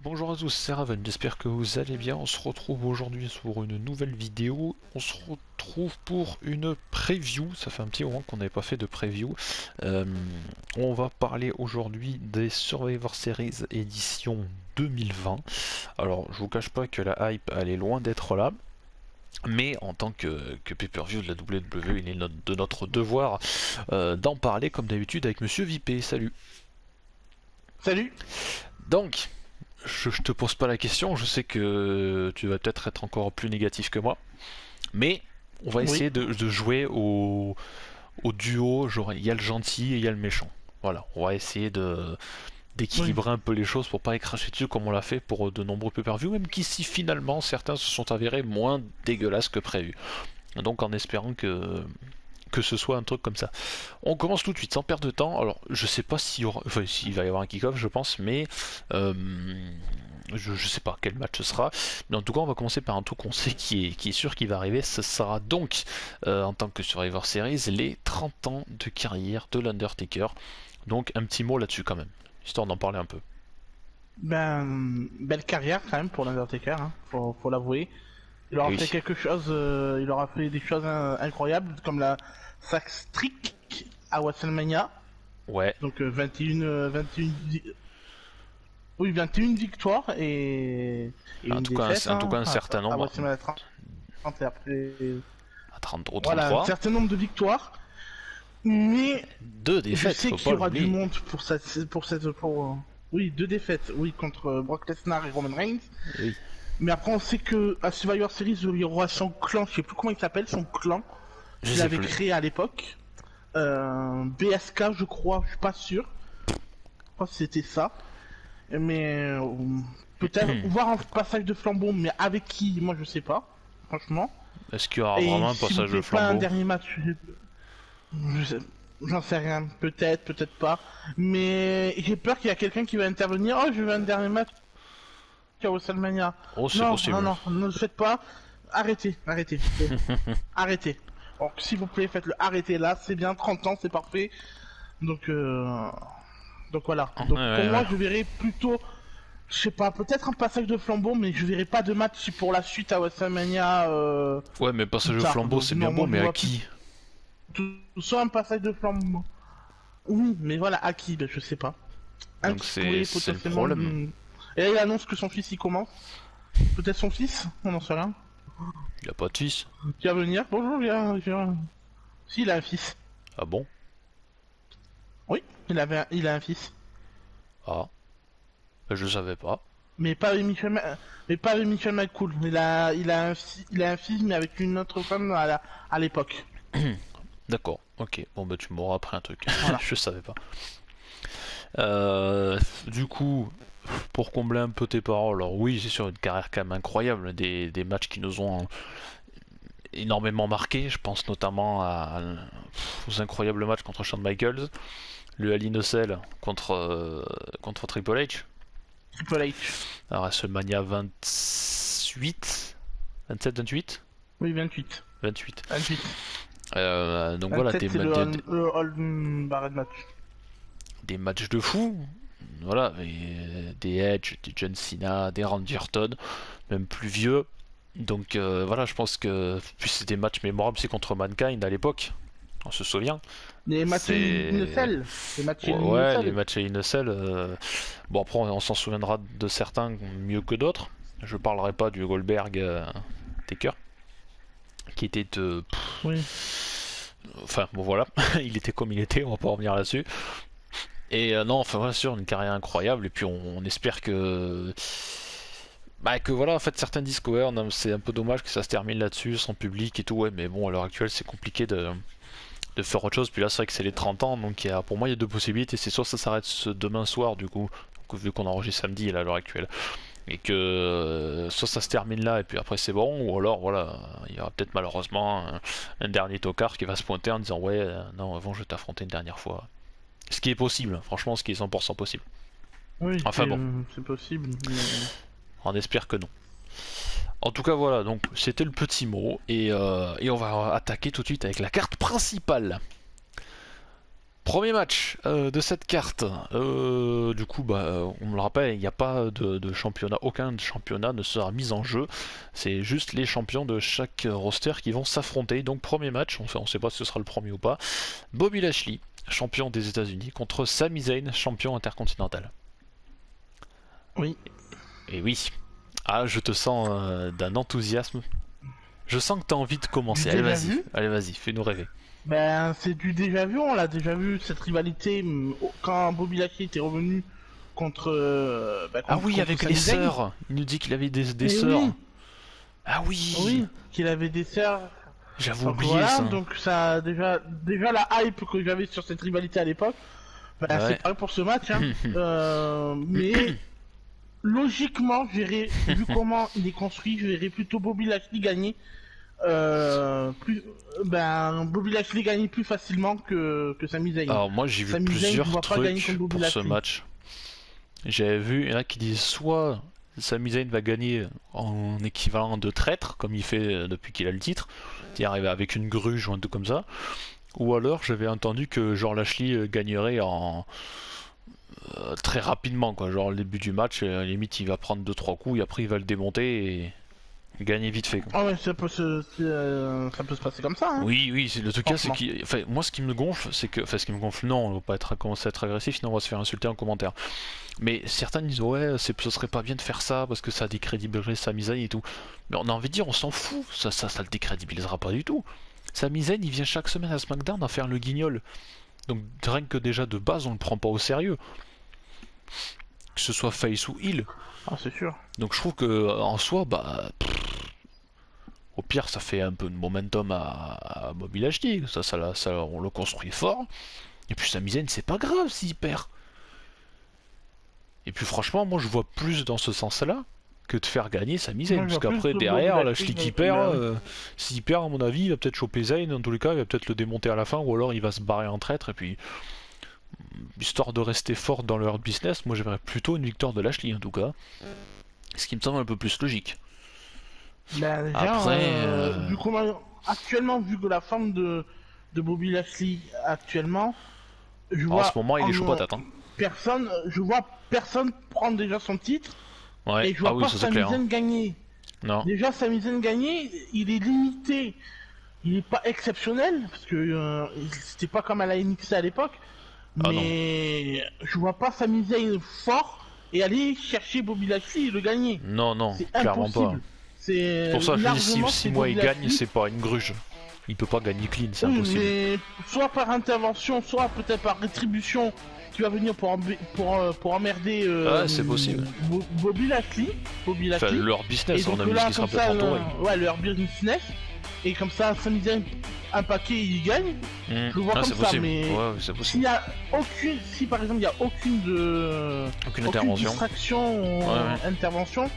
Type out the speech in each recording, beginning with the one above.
Bonjour à tous, c'est Raven, j'espère que vous allez bien. On se retrouve aujourd'hui pour une nouvelle vidéo. On se retrouve pour une preview. Ça fait un petit moment qu'on n'avait pas fait de preview. Euh, on va parler aujourd'hui des Survivor Series édition 2020. Alors, je vous cache pas que la hype elle est loin d'être là. Mais en tant que pay-per-view de la WWE, il est de notre devoir d'en parler comme d'habitude avec Monsieur Vipé. Salut. Salut. Donc, je te pose pas la question, je sais que tu vas peut-être être encore plus négatif que moi, mais on va Oui. essayer de jouer au duo, genre il y a le gentil et il y a le méchant. Voilà, on va essayer Oui. d'équilibrer un peu les choses pour pas y cracher dessus comme on l'a fait pour de nombreux pay-per-view, même qu'ici finalement certains se sont avérés moins dégueulasses que prévu. Donc en espérant que ce soit un truc comme ça. On commence tout de suite sans perdre de temps. Alors, je sais pas s'il y aura, enfin, s'il va y avoir un kick-off, je pense, mais euh, je sais pas quel match ce sera. Mais en tout cas, on va commencer par un truc qu'on sait qui est sûr qui va arriver. Ce sera donc, en tant que Survivor Series, les 30 ans de carrière de l'Undertaker. Donc, un petit mot là-dessus quand même, histoire d'en parler un peu. Belle carrière quand même pour l'Undertaker, hein, faut l'avouer. Il Et aura fait oui. quelque chose, il aura fait des choses incroyables comme sa streak à WrestleMania. Ouais. Donc 21, 21, oui, 21 victoires et En une tout cas, défaite en tout cas hein, un certain à nombre. WrestleMania 30 et après À 30 ou voilà, un 33. certain nombre de victoires. Mais Deux je défaites, sais faut qu'il pas y aura du l'oublier. monde oui, deux défaites, oui, contre Brock Lesnar et Roman Reigns. Et oui. Mais après, on sait que à Survivor Series, il y aura son clan, je sais plus comment il s'appelle, son clan Je qu'il sais avait plus. créé à l'époque. BSK, je crois, je suis pas sûr. Je crois que c'était ça. Mais peut-être voir un passage de flambeau, mais avec qui, moi je sais pas, franchement. Est-ce qu'il y aura Et vraiment un s'il vous passage de plaît, pas un flambeau? dernier match. Je sais- J'en sais rien, peut-être, peut-être pas. Mais j'ai peur qu'il y a quelqu'un qui va intervenir. Oh, je veux un dernier match à WrestleMania. Oh, c'est Non, non, possible. non, ne le faites pas. Arrêtez, arrêtez. Arrêtez. Donc, s'il vous plaît, faites-le. Arrêtez là, c'est bien, 30 ans, c'est parfait. Donc, donc voilà. Ouais, Donc pour ouais, moi, ouais. je verrai plutôt, je sais pas, peut-être un passage de flambeau, mais je verrai pas de match pour la suite à WrestleMania Ouais, mais plus passage de tard. flambeau, Donc c'est bien non, beau, moi je mais à vois plus qui? soit un passage de flambeau. Oui, mais voilà, à qui? Ben, je sais pas. Un Donc qui pourrait c'est le potentiellement. problème. Et là, il annonce que son fils y commence. Peut-être son fils? On n'en sait rien. Il a pas de fils. Qui va venir? Bonjour, viens. Si, il a un fils. Ah bon? Oui, il a un fils. Ah, ben, je savais pas. Mais pas avec mais pas avec Michel McCool. Il a un fils, mais avec une autre femme à l'époque. D'accord, ok. Bon bah tu m'auras appris un truc. Voilà. Je savais pas. Du coup, pour combler un peu tes paroles, alors oui, c'est sur une carrière quand même incroyable, des matchs qui nous ont énormément marqué. Je pense notamment aux incroyables matchs contre Shawn Michaels, le Hell in a Cell contre Triple H, Triple H. à WrestleMania 28, 27, 28, Oui, 28. 28. 28. Donc voilà, 27, c'est le All Barred match. des matchs de fou. Voilà, des Edge, des John Cena, des Randy Orton, même plus vieux. Donc voilà, je pense que puis c'est des matchs mémorables, c'est contre Mankind à l'époque, on se souvient. Les matchs in C'est cell. Les matchs ouais, in ouais, les cell. matchs à Inocel. Bon après on s'en souviendra de certains mieux que d'autres. Je parlerai pas du Goldberg Taker qui était Oui. enfin bon voilà, il était comme il était, on va pas revenir là-dessus. Et non, enfin voilà, sûr, une carrière incroyable. Et puis on espère que bah que voilà, en fait certains disent que ouais, c'est un peu dommage que ça se termine là-dessus, sans public et tout. Ouais, mais bon à l'heure actuelle c'est compliqué de faire autre chose. Puis là c'est vrai que c'est les 30 ans, donc pour moi il y a deux possibilités. C'est soit ça s'arrête demain soir du coup, vu qu'on enregistre samedi là, à l'heure actuelle, et que soit ça se termine là et puis après c'est bon, ou alors voilà, il y aura peut-être malheureusement un dernier tocard qui va se pointer en disant ouais non avant je vais t'affronter une dernière fois. Ce qui est possible, franchement ce qui est 100% possible. Oui, Enfin bon, c'est possible. Mais... on espère que non. En tout cas voilà, donc c'était le petit mot, et on va attaquer tout de suite avec la carte principale. Premier match de cette carte. Du coup, on me le rappelle, il n'y a pas de championnat, aucun championnat ne sera mis en jeu. C'est juste les champions de chaque roster qui vont s'affronter. Donc premier match, on ne sait pas si ce sera le premier ou pas. Bobby Lashley, champion des États-Unis, contre Sami Zayn, champion intercontinental. Oui. Et oui. Ah, je te sens d'un enthousiasme. Je sens que tu as envie de commencer. Allez, vas-y, fais-nous rêver. Ben, c'est du déjà vu, on l'a déjà vu cette rivalité quand Bobby Lashley était revenu contre. Ah oui, contre avec Sami les Zayn. sœurs. Il nous dit qu'il avait des Eh sœurs. oui. Ah oui. Oui, qu'il avait des sœurs. J'avais Donc oublié voilà, ça. donc ça déjà la hype que j'avais sur cette rivalité à l'époque. Ben, Ouais. c'est pareil pour ce match, hein. Mais logiquement, vu comment il est construit, je verrais plutôt Bobby Lashley gagner. Bobby Lashley gagner plus facilement que Sami Zayn. Alors moi j'ai vu Sami Zayn, je plusieurs vois pas gagner trucs contre Bobby pour ce Lashley. match. J'avais vu, il y en a qui disent soit Sami Zayn va gagner en équivalent de traître, comme il fait depuis qu'il a le titre, c'est-à-dire avec une gruge ou un truc comme ça, ou alors j'avais entendu que genre Lashley gagnerait en très rapidement, quoi, genre le début du match, à la limite il va prendre 2-3 coups et après il va le démonter et gagner vite fait, quoi. Ah ouais, ça peut se passer comme ça, hein. Oui, le truc là, c'est Franchement. que, enfin, moi ce qui me gonfle, c'est que, enfin, ce qui me gonfle, non, on va pas commencer à être agressif, sinon on va se faire insulter en commentaire. Mais certains disent, ouais, ce serait pas bien de faire ça parce que ça décrédibiliserait Sami Zayn et tout. Mais on a envie de dire, on s'en fout, ça le décrédibilisera pas du tout. Sami Zayn, il vient chaque semaine à SmackDown à faire le guignol. Donc rien que déjà de base, on le prend pas au sérieux. Que ce soit face ou heel. Ah, c'est sûr. Donc je trouve que en soi, au pire, ça fait un peu de momentum à Bobby Lashley. Ça, on le construit fort. Et puis Sami Zayn, c'est pas grave s'il perd. Et puis franchement, moi je vois plus dans ce sens-là que de faire gagner Sami Zayn. Moi, je Parce vois plus qu'après, de derrière, Bobby Lashley Lashley qui que- perd, mais- s'il perd, à mon avis, il va peut-être choper Zayn. Dans tous les cas, il va peut-être le démonter à la fin. Ou alors il va se barrer en traître. Et puis, histoire de rester fort dans leur business, moi j'aimerais plutôt une victoire de Lashley en tout cas. Ce qui me semble un peu plus logique. Ben, déjà, Après, actuellement, vu que la forme de Bobby Lashley actuellement, je en vois ce moment, il est chaud patate. Hein. je vois personne prendre déjà son titre Ouais, et je vois ah oui, pas ça c'est Sami clair. Hein. Zayn gagner. Non. Déjà, Sami Zayn gagner, il est limité. Il est pas exceptionnel parce que c'était pas comme à la NXT à l'époque. Ah Mais je vois pas Sami Zayn fort et aller chercher Bobby Lashley et le gagner. Non, C'est clairement pas. impossible. C'est Pour ça, je dis largement, si c'est moi il Bobby gagne, Lashley. c'est pas une gruge. Il peut pas gagner clean, c'est Oui, impossible. mais soit par intervention, soit peut-être par rétribution, tu vas venir pour emmerder Ouais, c'est possible. Bobby Lashley. Enfin, leur Et business, on donc a vu là, ce qui sera comme ça, peut-être entouré. ouais, leur business. Et comme ça, Sami Zayn, un paquet, il gagne. Je le vois Ah, comme c'est ça, possible. mais Ouais, c'est s'il possible. y a si par exemple il y a Aucune intervention. distraction, Ouais. intervention,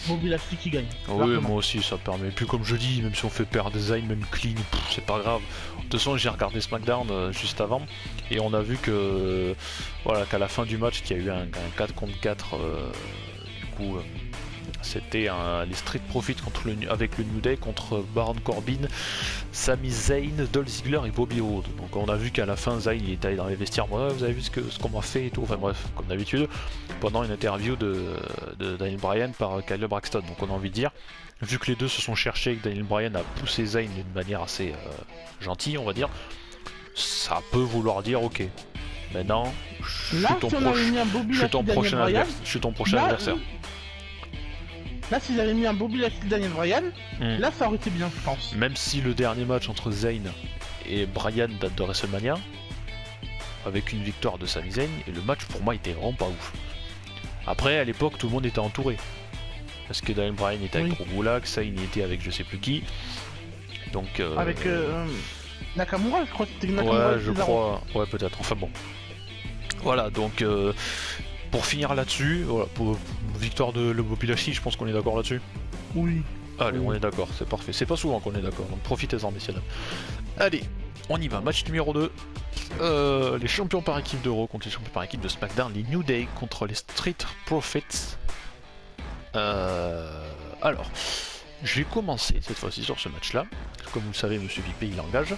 Bobby Lashley qui gagne. Oui, largement. moi aussi ça permet. Et puis comme je dis, même si on fait perdre design, même clean, c'est pas grave. De toute façon, j'ai regardé SmackDown juste avant et on a vu que voilà qu'à la fin du match, qu'il y a eu un 4 contre 4 du coup c'était les Street Profits avec le New Day contre Baron Corbin, Sami Zayn, Dolph Ziggler et Bobby Roode. Donc on a vu qu'à la fin Zayn il est allé dans les vestiaires, ouais, vous avez vu ce qu'on m'a fait et tout, enfin bref, comme d'habitude, pendant une interview de Daniel Bryan par Kyle Braxton. Donc on a envie de dire, vu que les deux se sont cherchés et que Daniel Bryan a poussé Zayn d'une manière assez gentille, on va dire, ça peut vouloir dire ok, maintenant je Là, suis ton, si on avait mis un Bobby Lashley Daniel Bryan, je suis ton prochain adversaire. Là, s'ils avaient mis un Bobby Lashley Daniel Bryan, Hmm. là, ça aurait été bien, je pense. Même si le dernier match entre Zayn et Bryan date de WrestleMania, avec une victoire de Sami Zayn, et le match pour moi était vraiment pas ouf. Après, à l'époque, tout le monde était entouré. Parce que Daniel Bryan était avec Oui. Drogulak, Zayn était avec je sais plus qui. Donc. Avec Nakamura, je crois que c'était Nakamura. Ouais, et je Cesaro. crois. Ouais, peut-être. Enfin bon. Voilà, donc. Pour finir là-dessus, voilà, pour victoire de le Bobby Lashley, je pense qu'on est d'accord là-dessus. Oui. Allez, Oui. on est d'accord, c'est parfait. C'est pas souvent qu'on est d'accord, donc profitez-en, messieurs dames. Allez, on y va. Match numéro 2. Les champions par équipe de Raw contre les champions par équipe de SmackDown. Les New Day contre les Street Profits. Alors, je vais commencer cette fois-ci sur ce match-là. Comme vous le savez, Monsieur Vipé, il engage.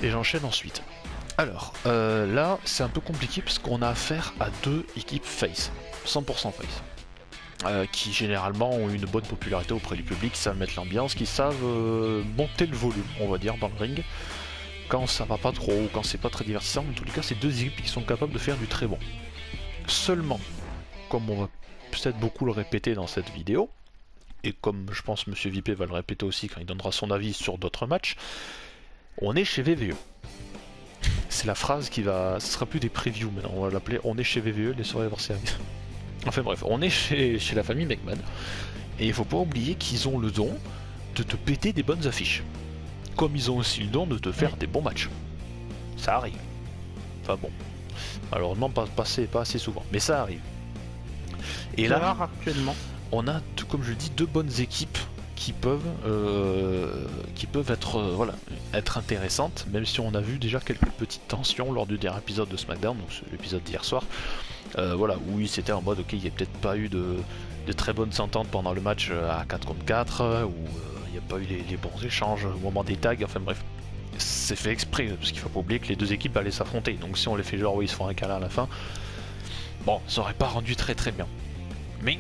Et j'enchaîne ensuite. Alors, là, c'est un peu compliqué parce qu'on a affaire à deux équipes face, 100% face. Qui généralement ont une bonne popularité auprès du public, qui savent mettre l'ambiance, qui savent monter le volume, on va dire, dans le ring, quand ça va pas trop, ou quand c'est pas très divertissant. En tous les cas, c'est deux équipes qui sont capables de faire du très bon. Seulement, comme on va peut-être beaucoup le répéter dans cette vidéo, et comme je pense Monsieur Vipé va le répéter aussi quand il donnera son avis sur d'autres matchs, on est chez VVE. C'est la phrase qui va... Ce sera plus des previews maintenant, on va l'appeler on est chez VVE, les Survivor Series. Enfin bref, on est chez la famille McMahon. Et il faut pas oublier qu'ils ont le don de te péter des bonnes affiches. Comme ils ont aussi le don de te faire des bons matchs. Ça arrive. Enfin bon. Malheureusement pas assez souvent. Mais ça arrive. Et là, rare actuellement. On a, comme je le dis, deux bonnes équipes qui peuvent être, voilà, être intéressantes, même si on a vu déjà quelques petites tensions lors du dernier épisode de SmackDown, donc l'épisode d'hier soir. Voilà, où c'était en mode ok, il n'y a peut-être pas eu de très bonnes ententes pendant le match à 4 contre 4, où il n'y a pas eu les bons échanges au moment des tags, enfin bref. C'est fait exprès, parce qu'il faut pas oublier que les deux équipes allaient s'affronter, donc si on les fait genre oui, ils se font un câlin à la fin, bon, ça aurait pas rendu très très bien. Mais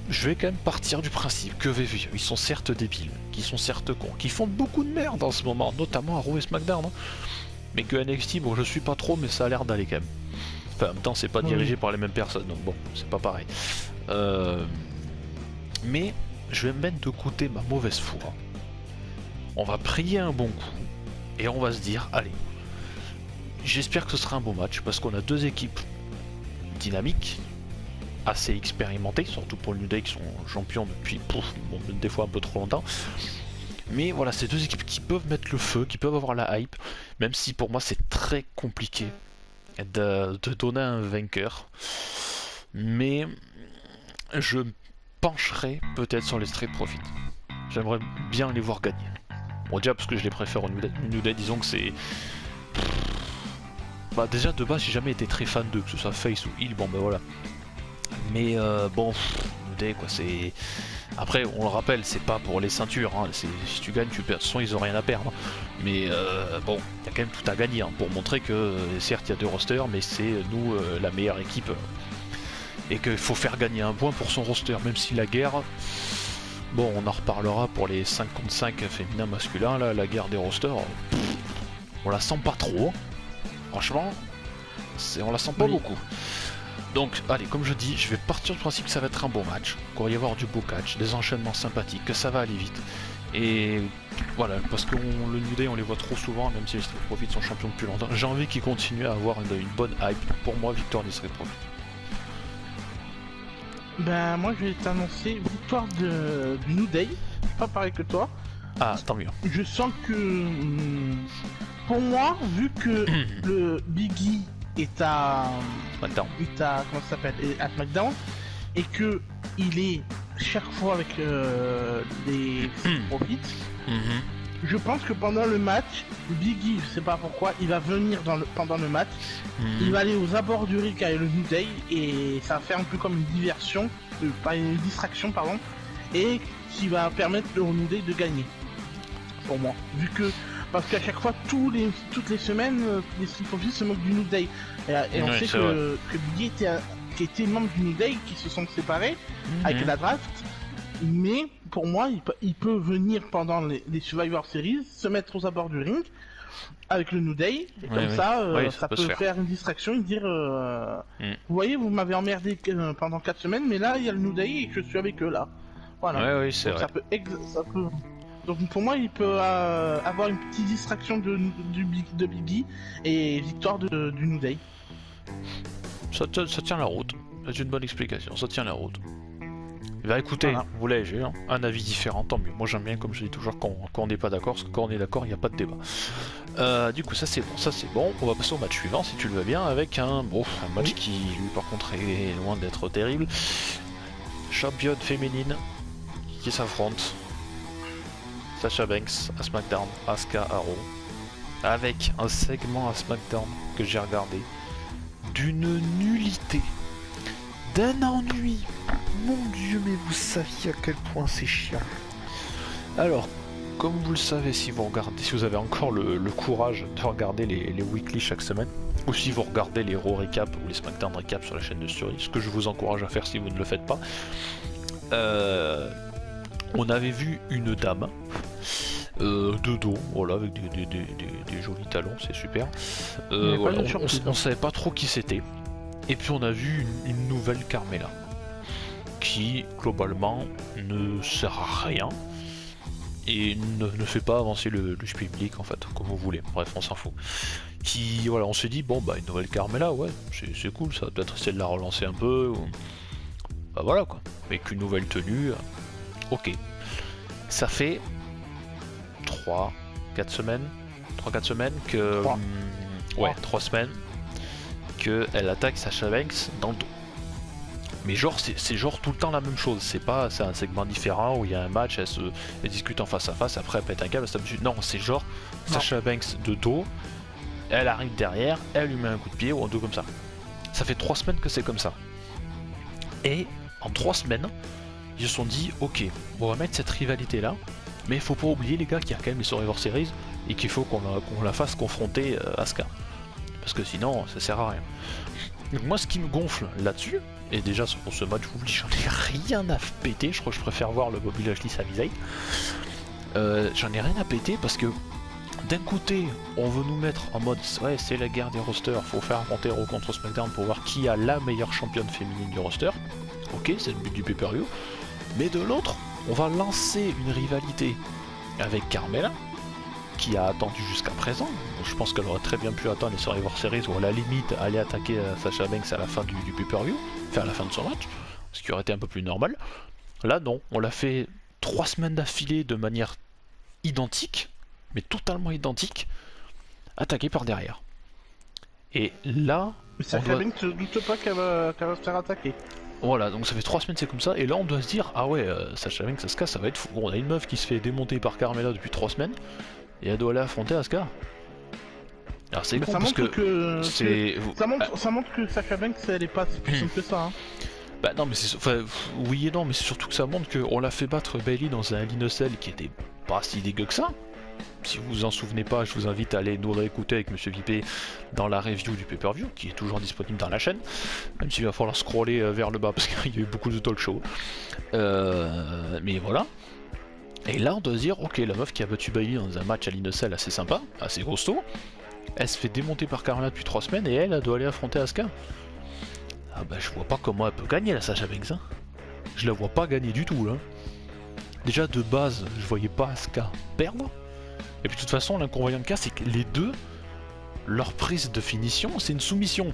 je vais quand même partir du principe que VV, ils sont certes débiles, qu'ils sont certes cons, qu'ils font beaucoup de merde en ce moment, notamment à Raw et SmackDown, hein. Mais que NXT, bon je suis pas trop, mais ça a l'air d'aller quand même. Enfin, en même temps, c'est pas dirigé par les mêmes personnes, donc bon, c'est pas pareil. Mais je vais me mettre de côté ma mauvaise foi. On va prier un bon coup, et on va se dire, allez, j'espère que ce sera un beau match, parce qu'on a deux équipes dynamiques, assez expérimentées, surtout pour le New Day qui sont champions depuis, bon, des fois un peu trop longtemps. Mais voilà, c'est deux équipes qui peuvent mettre le feu, qui peuvent avoir la hype, même si pour moi c'est très compliqué de donner un vainqueur. Mais je pencherai peut-être sur les Street Profits. J'aimerais bien les voir gagner. Bon, déjà parce que je les préfère au New Day, disons que c'est... Bah déjà de base j'ai jamais été très fan d'eux, que ce soit face ou heel, bon ben voilà. Mais bon, New Day quoi, c'est... Après, on le rappelle, c'est pas pour les ceintures, hein. Si tu gagnes, tu perds. De toute façon, ils ont rien à perdre. Mais bon, il y a quand même tout à gagner, hein, pour montrer que, certes, il y a deux rosters, mais c'est nous la meilleure équipe. Et qu'il faut faire gagner un point pour son roster, même si la guerre... Bon, on en reparlera pour les 5 contre 5 féminins masculins, là, la guerre des rosters, on la sent pas trop. Franchement, on la sent pas beaucoup. Donc, allez, comme je dis, je vais partir du principe que ça va être un bon match, qu'il va y avoir du beau catch, des enchaînements sympathiques, que ça va aller vite. Et voilà, parce que le New Day, on les voit trop souvent, même si les Street Profits sont champions depuis longtemps. J'ai envie qu'ils continuent à avoir une bonne hype. Pour moi, victoire des Street Profits. Ben, moi, je vais t'annoncer victoire du New Day. Pas pareil que toi. Ah, tant mieux. Je sens que... pour moi, vu que le Biggie est à SmackDown. Comment ça s'appelle, à SmackDown, et que il est chaque fois avec les Profits, je pense que pendant le match, Biggie, je sais pas pourquoi, il va venir pendant le match, il va aller aux abords du ring avec le New Day, et ça va faire un peu comme une diversion, pas une distraction, pardon, et qui va permettre au New Day de gagner. Pour moi, vu que parce qu'à chaque fois, toutes les semaines, les Street Profits se moquent du New Day. Et on sait que Biggie était membre du New Day, qui se sont séparés avec la draft. Mais pour moi, il peut venir pendant les Survivor Series, se mettre aux abords du ring avec le New Day. Et comme ça, ça peut faire une distraction et dire vous voyez, vous m'avez emmerdé pendant 4 semaines, mais là, il y a le New Day et je suis avec eux là. Voilà. Oui, c'est vrai. Ça peut... Donc pour moi, il peut avoir une petite distraction de Biggie et victoire du New Day. Ça tient la route. C'est une bonne explication. Ça tient la route. Bah écoutez, voilà. Vous l'avez vu, hein, un avis différent, tant mieux. Moi j'aime bien, comme je dis toujours, quand on n'est pas d'accord, parce que quand on est d'accord, il n'y a pas de débat. Du coup, ça c'est bon. On va passer au match suivant, si tu le veux bien, avec un match qui, lui, par contre, est loin d'être terrible. Championne féminine qui s'affronte. Sasha Banks à SmackDown, Asuka à Raw, avec un segment à SmackDown que j'ai regardé d'une nullité, d'un ennui. Mon Dieu, mais vous saviez à quel point c'est chiant. Alors, comme vous le savez, si vous avez encore le courage de regarder les weekly chaque semaine, ou si vous regardez les Raw Recap ou les SmackDown Recap sur la chaîne de Story, ce que je vous encourage à faire si vous ne le faites pas, on avait vu une dame de dos, voilà, avec des jolis talons, c'est super. Voilà, on savait pas trop qui c'était. Et puis on a vu une nouvelle Carmella, qui globalement ne sert à rien et ne fait pas avancer le public en fait, comme vous voulez, bref on s'en fout. Qui, voilà, on s'est dit bon bah une nouvelle Carmella, ouais, c'est cool, ça va peut-être essayer de la relancer un peu, ou... bah voilà quoi, avec une nouvelle tenue, ok. Ça fait 3-4 semaines que... 3 semaines qu'elle attaque Sasha Banks dans le dos. Mais genre, c'est genre tout le temps la même chose. C'est pas un segment différent où il y a un match, elle discute en face à face, après elle pète un câble, elle se tape dessus. Non, c'est genre Sasha Banks de dos, elle arrive derrière, elle lui met un coup de pied ou un dos comme ça. Ça fait 3 semaines que c'est comme ça. Et en 3 semaines, ils se sont dit, ok, on va mettre cette rivalité là, mais il faut pas oublier les gars qu'il y a quand même les Survivor Series et qu'il faut qu'on la fasse confronter Asuka. Parce que sinon, ça sert à rien. Donc moi, ce qui me gonfle là-dessus, et déjà pour ce match, j'en ai rien à péter, je crois que je préfère voir le Bobby Lashley s'aviser. J'en ai rien à péter parce que d'un côté, on veut nous mettre en mode ouais, c'est la guerre des rosters, faut faire affronter Raw contre SmackDown pour voir qui a la meilleure championne féminine du roster. Ok, c'est le but du pay-per-view. Mais de l'autre, on va lancer une rivalité avec Carmella, qui a attendu jusqu'à présent. Bon, je pense qu'elle aurait très bien pu attendre les Survivor Series ou à la limite aller attaquer Sasha Banks à la fin du pay-per-view, faire la fin de son match, ce qui aurait été un peu plus normal. Là non, on l'a fait 3 semaines d'affilée de manière identique, mais totalement identique, attaqué par derrière. Et là... Mais Sasha Banks ne doute pas qu'elle va se faire attaquer. Voilà, donc ça fait 3 semaines c'est comme ça, et là on doit se dire, ah ouais, Sasha Banks, Asuka, ça va être fou. Bon, on a une meuf qui se fait démonter par Carmella depuis 3 semaines, et elle doit aller affronter Asuka. Alors c'est con parce que ça montre que Sasha Banks elle est pas si puissante que ça. Hein. Bah non mais c'est oui et non, mais c'est surtout que ça montre qu'on l'a fait battre Bayley dans un Hell in a Cell qui était pas si dégueu que ça. Si vous vous en souvenez pas, je vous invite à aller nous réécouter avec Monsieur Vipé dans la review du pay-per-view qui est toujours disponible dans la chaîne, même s'il va falloir scroller vers le bas parce qu'il y a eu beaucoup de talk show. Mais voilà. Et là on doit se dire, ok, la meuf qui a battu Bayley dans un match à l'Innocell assez sympa, assez costaud, elle se fait démonter par Carmella depuis 3 semaines et elle doit aller affronter Asuka. Ah bah je vois pas comment elle peut gagner la Sasha Banks. Hein. Je la vois pas gagner du tout là. Déjà de base, je voyais pas Asuka perdre. Et puis de toute façon, l'inconvénient de cas, c'est que les deux, leur prise de finition, c'est une soumission.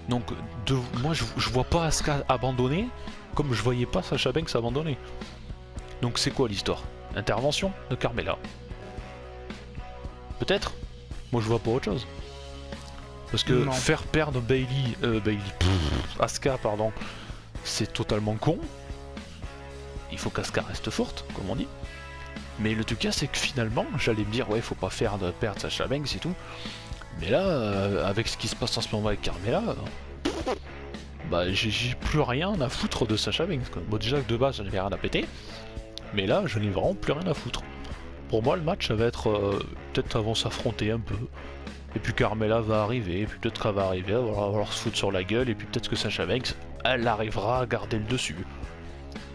Donc moi je vois pas Asuka abandonner comme je voyais pas Sasha Banks abandonner. Donc c'est quoi l'histoire? Intervention de Carmella. Peut-être. Moi je vois pas autre chose. Parce que faire perdre Asuka, pardon, c'est totalement con. Il faut qu'Asuka reste forte, comme on dit. Mais le truc c'est que finalement, j'allais me dire ouais, faut pas faire de perdre Sasha Banks et tout. Mais là, avec ce qui se passe en ce moment avec Carmella, bah j'ai plus rien à foutre de Sasha Banks. Quoi. Bon déjà que de base, j'en avais rien à péter. Mais là, je n'ai vraiment plus rien à foutre. Pour moi, le match, ça va être peut-être avant s'affronter un peu. Et puis Carmella va arriver, et puis peut-être qu'elle va arriver, elle va falloir se foutre sur la gueule, et puis peut-être que Sasha Banks, elle arrivera à garder le dessus.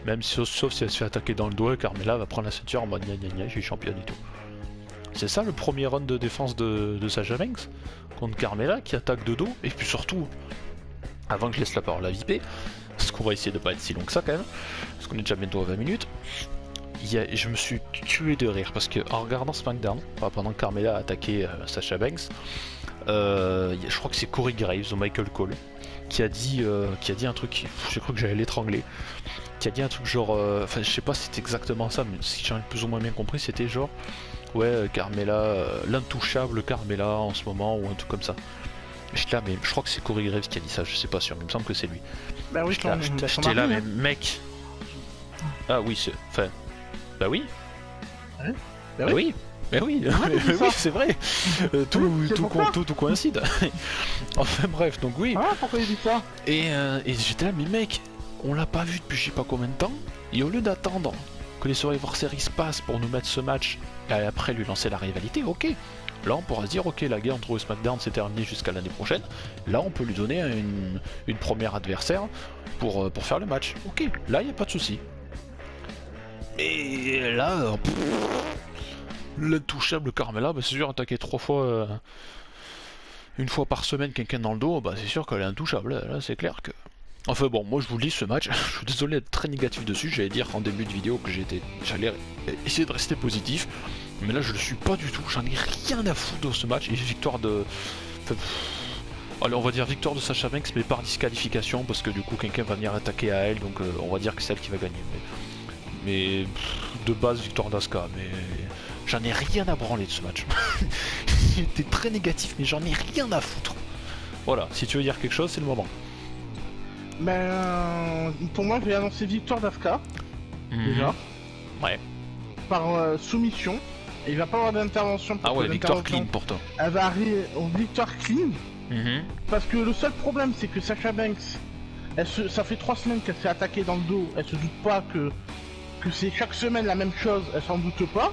Même si, sauf si elle se fait attaquer dans le dos, et Carmella va prendre la ceinture en mode gna gna gna, je suis championne et tout. C'est ça le premier run de défense de Sasha Banks contre Carmella qui attaque de dos, et puis surtout, avant que je laisse la parole à Vipé, parce qu'on va essayer de pas être si long que ça quand même, parce qu'on est déjà bientôt à 20 minutes. Je me suis tué de rire parce que en regardant SmackDown, pendant que Carmella a attaqué Sasha Banks, je crois que c'est Corey Graves ou Michael Cole qui a dit un truc, je crois que j'allais l'étrangler, qui a dit un truc genre, enfin je sais pas si c'était exactement ça, mais si j'ai plus ou moins bien compris, c'était genre ouais Carmella, l'intouchable Carmella en ce moment ou un truc comme ça. J'étais là, mais je crois que c'est Corey Graves qui a dit ça, je sais pas sûr, mais il me semble que c'est lui. Bah oui, j'étais là, mais mec. Ah oui, c'est. Enfin. Bah oui. Hein bah oui. Mais oui, oui c'est vrai. Tout coïncide. Enfin bref, donc oui. Ah, pourquoi il dit ça? Et j'étais là, mais mec, on l'a pas vu depuis je sais pas combien de temps. Et au lieu d'attendre que les Survivor Series passent pour nous mettre ce match et après lui lancer la rivalité, ok. Là on pourra se dire ok, la guerre entre SmackDown s'est terminée jusqu'à l'année prochaine, là on peut lui donner une première adversaire pour faire le match, ok, là il n'y a pas de souci. Et là, l'intouchable Carmella, bah, c'est sûr, attaquer 3 fois, une fois par semaine quelqu'un dans le dos, bah, c'est sûr qu'elle est intouchable, là c'est clair que... Enfin bon, moi je vous le dis, ce match, je suis désolé d'être très négatif dessus, j'allais dire en début de vidéo que j'allais essayer de rester positif, mais là je le suis pas du tout, j'en ai rien à foutre de ce match, et victoire de... Enfin, allez, on va dire victoire de Sasha Banks, mais par disqualification, parce que du coup quelqu'un va venir attaquer à elle, donc on va dire que c'est elle qui va gagner. Mais de base, victoire d'Asuka, mais j'en ai rien à branler de ce match. J'étais très négatif, mais j'en ai rien à foutre. Voilà, si tu veux dire quelque chose, c'est le moment. Ben, pour moi, je vais annoncer victoire d'Asuka, déjà. Ouais. Par soumission. Et il va pas avoir d'intervention. Ah ouais, victoire clean pour toi. Elle va arriver en victoire clean. Parce que le seul problème, c'est que Sasha Banks, ça fait 3 semaines qu'elle se fait attaquer dans le dos. Elle se doute pas que c'est chaque semaine la même chose. Elle s'en doute pas.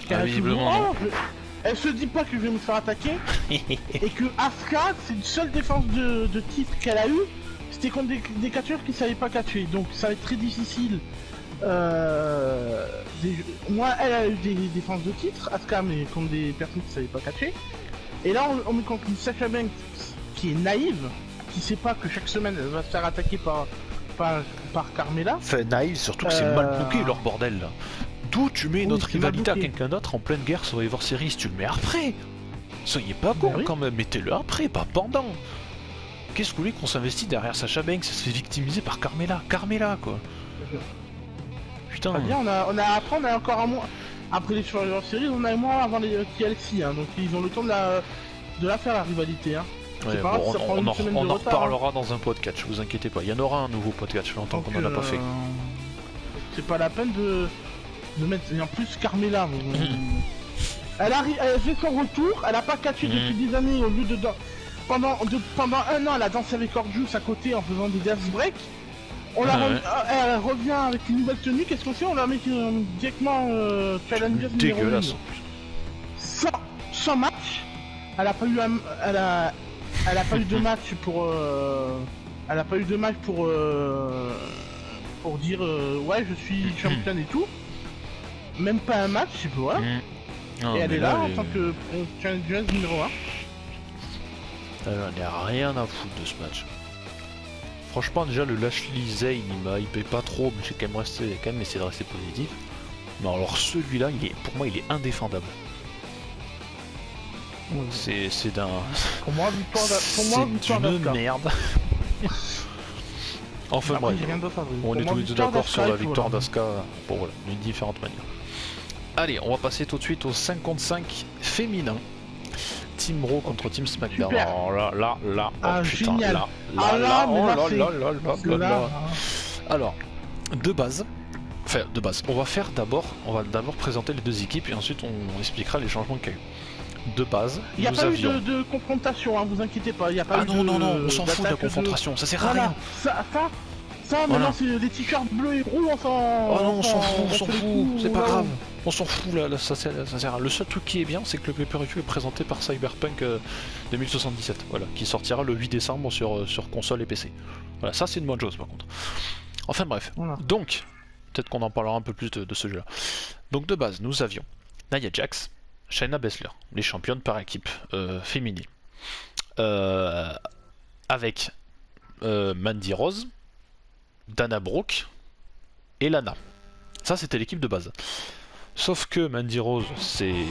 Elle se dit pas que je vais me faire attaquer. Et que Asuka, c'est une seule défense de titre qu'elle a eu. C'était contre des catcheurs qui savaient pas catcher. Donc ça va être très difficile. Moi, elle a eu des défenses de titre, Asuka, mais contre des personnes qui savaient pas catcher. Et là, on est contre une Sasha Banks qui est naïve, qui sait pas que chaque semaine elle va se faire attaquer par Carmella. Fait naïve, surtout que c'est mal booké leur bordel là. D'où tu mets notre rivalité à quelqu'un d'autre en pleine guerre sur Survivor Series, tu le mets après. Soyez pas con quand même, mettez-le après, pas pendant. Qu'est-ce que vous voulez qu'on s'investit derrière Sasha Banks, se fait victimiser par Carmella quoi. Putain. Bien, on a encore un mois. Après les Survivor Series, on a un mois avant les TLC, hein, donc ils ont le temps de la faire la rivalité. Hein. Ouais, bon, on en reparlera dans un podcast, vous inquiétez pas. Il y en aura un nouveau podcast, ça fait longtemps qu'on en a pas fait. C'est pas la peine de mettre. Et en plus, Carmella, elle fait son retour, elle a pas catché depuis des années au lieu de. Pendant un an, elle a dansé avec Orjus à côté en faisant des dance breaks. Elle revient avec une nouvelle tenue, qu'est-ce qu'on fait? On la met directement challenger numéro 1. Sans match, elle a pas eu de match pour pour dire ouais je suis championne et tout. Même pas un match, tu vois. Et elle est là en tant que challenger numéro 1. J'en ai rien à foutre de ce match. Franchement, déjà le Lashley Zane il m'a hypé pas trop, mais j'ai quand même essayé de rester positif. Mais alors celui-là, pour moi il est indéfendable. C'est d'un... Pour moi, c'est une merde. Enfin bref, on est tous les deux d'accord sur la victoire d'Asuka, bon voilà, d'une différente manière. Allez, on va passer tout de suite au 55 féminin. Team Raw contre Team SmackDown. Super. Alors là, oh putain, génial. Alors, de base, on va d'abord présenter les deux équipes et ensuite on expliquera les changements qu'il y a eu. De base, il n'y a pas eu de confrontation, hein, vous inquiétez pas. Y a pas non, on s'en fout de la confrontation, ça sert à rien. Ça, maintenant c'est les t-shirts bleus et roux, on s'en fout, c'est pas grave. On s'en fout, là, ça sert à... Le seul truc qui est bien, c'est que le pay-per-view est présenté par Cyberpunk 2077, voilà, qui sortira le 8 décembre sur console et PC. Voilà, ça c'est une bonne chose par contre. Enfin bref, donc, peut-être qu'on en parlera un peu plus de ce jeu-là. Donc de base, nous avions Nia Jax, Shayna Baszler, les championnes par équipe féminine. Avec Mandy Rose, Dana Brooke et Lana. Ça c'était l'équipe de base. Sauf que Mandy Rose s'est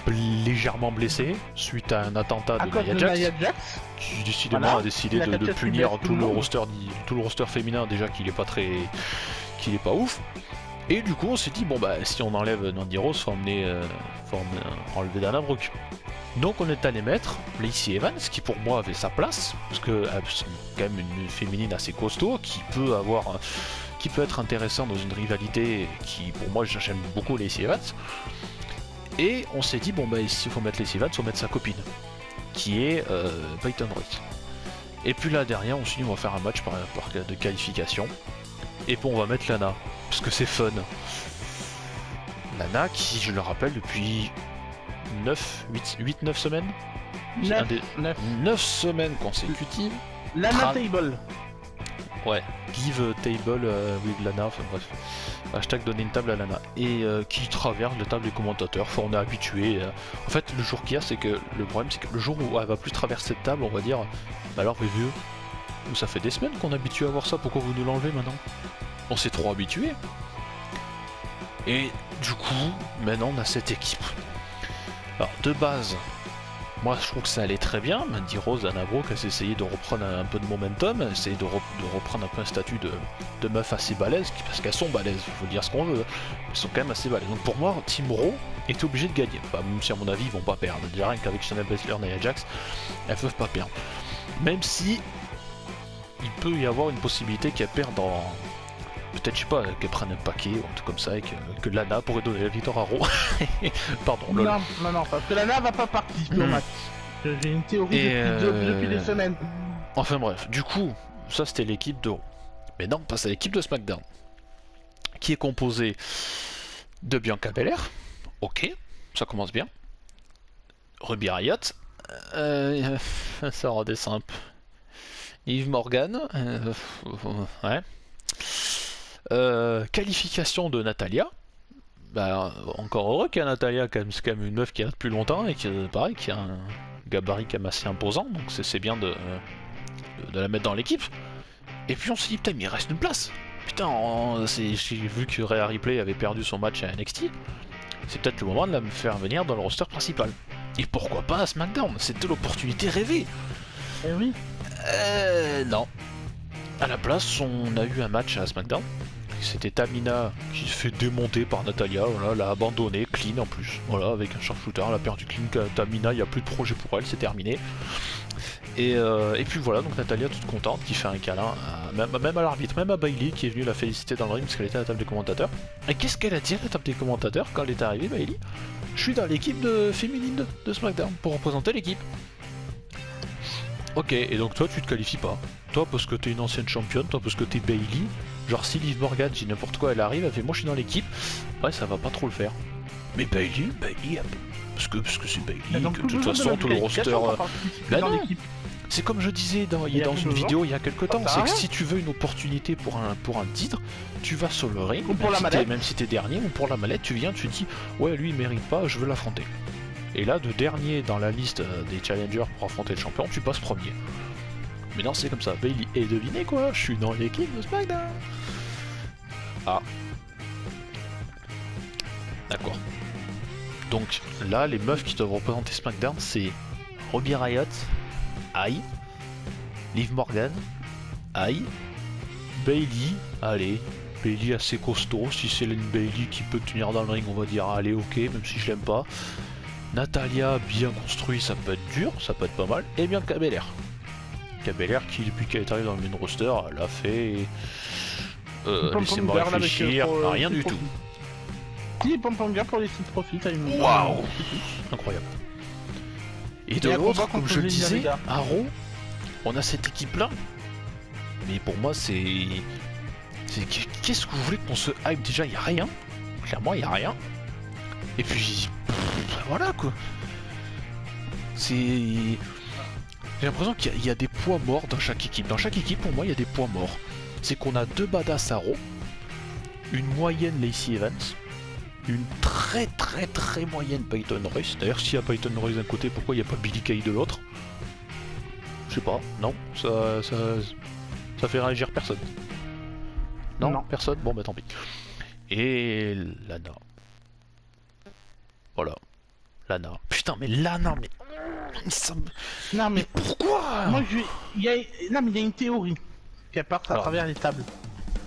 légèrement blessée suite à un attentat de Nia Jax, qui décidément a décidé de punir tout le roster féminin déjà qu'il est pas ouf. Et du coup on s'est dit bon bah si on enlève Mandy Rose faut enlever Dana Brooke. Donc on est allé mettre Lacey Evans qui pour moi avait sa place parce que c'est quand même une féminine assez costaud qui peut être intéressant dans une rivalité qui pour moi j'aime beaucoup Lacey Evans. Et on s'est dit bon bah s'il faut mettre Lacey Evans, faut mettre sa copine qui est Peyton Royce. Et puis là derrière on s'est dit on va faire un match de qualification et puis on va mettre Lana. parce que c'est fun. Lana qui, je le rappelle, depuis 8-9 semaines 9 semaines consécutives. Lana Table. Ouais, give table with Lana, enfin bref. Hashtag donner une table à Lana. Et qui traverse la table des commentateurs. Enfin, on est habitué. En fait, le jour qu'il y a, c'est que le problème, c'est que le jour où elle va plus traverser cette table, on va dire bah alors, les vieux, nous, ça fait des semaines qu'on est habitué à voir ça, pourquoi vous nous l'enlevez maintenant? On s'est trop habitué. Et du coup, maintenant, on a cette équipe. Alors, de base, moi je trouve que ça allait très bien. Mandy Rose, Anna Brooke, elles essayaient de reprendre un peu de momentum, essayaient de reprendre un peu un statut de meuf assez balèze, parce qu'elles sont balèzes, il faut dire ce qu'on veut, elles sont quand même assez balèzes. Donc pour moi, Team Raw est obligé de gagner. Enfin, même si à mon avis ils vont pas perdre. Déjà rien qu'avec Shayna Baszler et Nia Jax, elles peuvent pas perdre. Même si il peut y avoir une possibilité qu'elles perdent en... Peut-être, je sais pas, qu'elles prennent un paquet ou un truc comme ça et que Lana pourrait donner la victoire à Raw. Pardon, lol. Non, parce que Lana va pas participer au match. J'ai une théorie depuis des semaines. Enfin bref, du coup, ça c'était l'équipe de Raw. Mais non, on passe à l'équipe de SmackDown. Qui est composée de Bianca Belair. Ok, ça commence bien. Ruby Riott. Ça redescend un peu. Yves Morgan. Ouais. Qualification de Natalia. Bah, encore heureux qu'il y a Natalia, c'est quand même une meuf qui est là depuis longtemps et qui, pareil, qui a un gabarit quand même assez imposant, donc c'est bien de la mettre dans l'équipe. Et puis on s'est dit, putain, mais il reste une place. Putain, j'ai vu que Rhea Ripley avait perdu son match à NXT. C'est peut-être le moment de la faire venir dans le roster principal. Et pourquoi pas à SmackDown? C'était l'opportunité rêvée. Eh oui. Non. À la place, on a eu un match à SmackDown. C'était Tamina qui se fait démonter par Natalia, voilà, elle a abandonné, clean en plus, voilà, avec un sharpshooter, elle a perdu clean, Tamina, il n'y a plus de projet pour elle, c'est terminé. Et puis voilà, donc Natalia toute contente, qui fait un câlin, même à l'arbitre, même à Bayley, qui est venue la féliciter dans le ring parce qu'elle était à la table des commentateurs. Et qu'est-ce qu'elle a dit à la table des commentateurs quand elle est arrivée, Bayley? Je suis dans l'équipe féminine de SmackDown, pour représenter l'équipe. Ok, et donc toi tu te qualifies pas. Toi parce que t'es une ancienne championne, toi parce que t'es Bayley. Genre si Liv Morgan dit n'importe quoi, elle arrive, elle fait moi je suis dans l'équipe. Ouais, ça va pas trop le faire. Mais Bayley, parce que c'est Bayley, que de toute façon tout le roster... Bah non, c'est comme je disais dans une vidéo il y a quelques temps, c'est que si tu veux une opportunité pour un titre, tu vas sur le ring, même si t'es dernier, ou pour la mallette, tu viens, tu dis ouais lui il mérite pas, je veux l'affronter. Et là, de dernier dans la liste des challengers pour affronter le champion, tu passes premier. Mais non, c'est comme ça. Bayley, et devinez quoi, je suis dans l'équipe de SmackDown. Ah. D'accord. Donc là, les meufs qui doivent représenter SmackDown, c'est Ruby Riott, aïe. Liv Morgan, aïe. Bayley, allez. Bayley assez costaud. Si c'est une Bayley qui peut tenir dans le ring, on va dire allez, ok, même si je l'aime pas. Natalia, bien construit, ça peut être dur, ça peut être pas mal. Et bien Belair. Belair qui, depuis qu'elle est arrivée dans le main roster, elle a fait... laissez-moi réfléchir, rien du tout. Si, pom-pom bien pour les sites profit. Waouh, incroyable. Et de l'autre, comme je le disais, à Raw, on a cette équipe-là. Mais pour moi, c'est... Qu'est-ce que vous voulez qu'on se hype? Déjà, il n'y a rien. Clairement, il n'y a rien. Et puis... voilà quoi. C'est... J'ai l'impression qu'il y a des poids morts dans chaque équipe. Dans chaque équipe, pour moi, il y a des poids morts. C'est qu'on a deux badass à Raw, une moyenne Lacey Evans, une très moyenne Peyton Royce. D'ailleurs, s'il y a Peyton Royce d'un côté, pourquoi il n'y a pas Billie Kay de l'autre? Je sais pas, non, ça fait réagir personne. Non, personne? Bon bah tant pis. Et Lana. Voilà. Lana. Putain, mais Lana, mais... Non, mais pourquoi? Moi, il y a une théorie qui apparaît à travers les tables.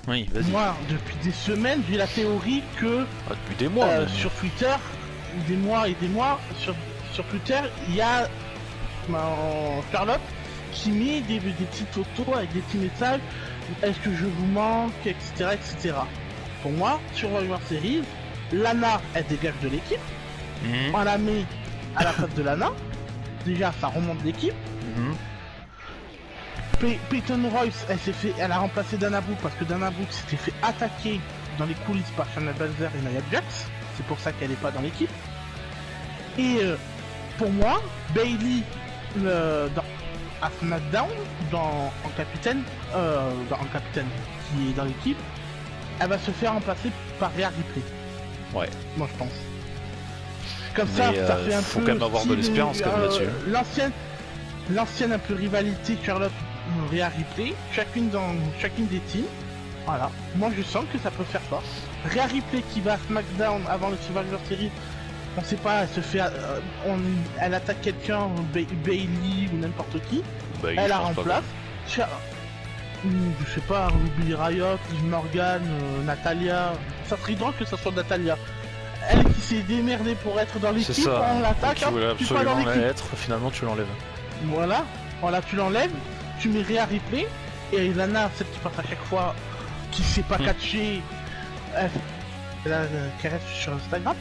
Oui, vas-y. Moi, depuis des semaines, j'ai la théorie que... depuis des mois, sur Twitter, des mois et des mois, sur Twitter, il y a Charlotte qui met des petites photos avec des petits messages. Est-ce que je vous manque, etc., etc. Pour moi, sur Survivor Series, Lana, elle dégage de l'équipe. On la met à la place de Lana. Déjà, ça remonte l'équipe. Peyton Royce, elle a remplacé Dana Brooke parce que Dana Brooke s'était fait attaquer dans les coulisses par Shayna Baszler et Nia Jax. C'est pour ça qu'elle n'est pas dans l'équipe. Et pour moi, Bayley à SmackDown, en capitaine, qui est dans l'équipe, elle va se faire remplacer par Rhea Ripley. Ouais. Moi je pense. Comme mais ça fait un faut peu. quand même avoir de l'espérance quand même là-dessus. L'ancienne un peu rivalité Charlotte Rhea Ripley, chacune des teams. Voilà. Moi je sens que ça peut faire ça. Rhea Ripley qui va à SmackDown avant le Survivor Series. On sait pas, elle se fait, elle attaque quelqu'un, Bayley ou n'importe qui. Elle la remplace. Je sais pas, Ruby Riott, Liv Morgan, Natalia. Ça serait drôle que ça soit Natalia. Elle qui s'est démerdée pour être dans l'équipe, on l'attaque. Tu voulais absolument l'être, finalement tu l'enlèves. Voilà, tu l'enlèves, tu mets Rhea Ripley et Lana, celle qui passe à chaque fois, qui sait pas catcher. Elle a caresse sur Instagram.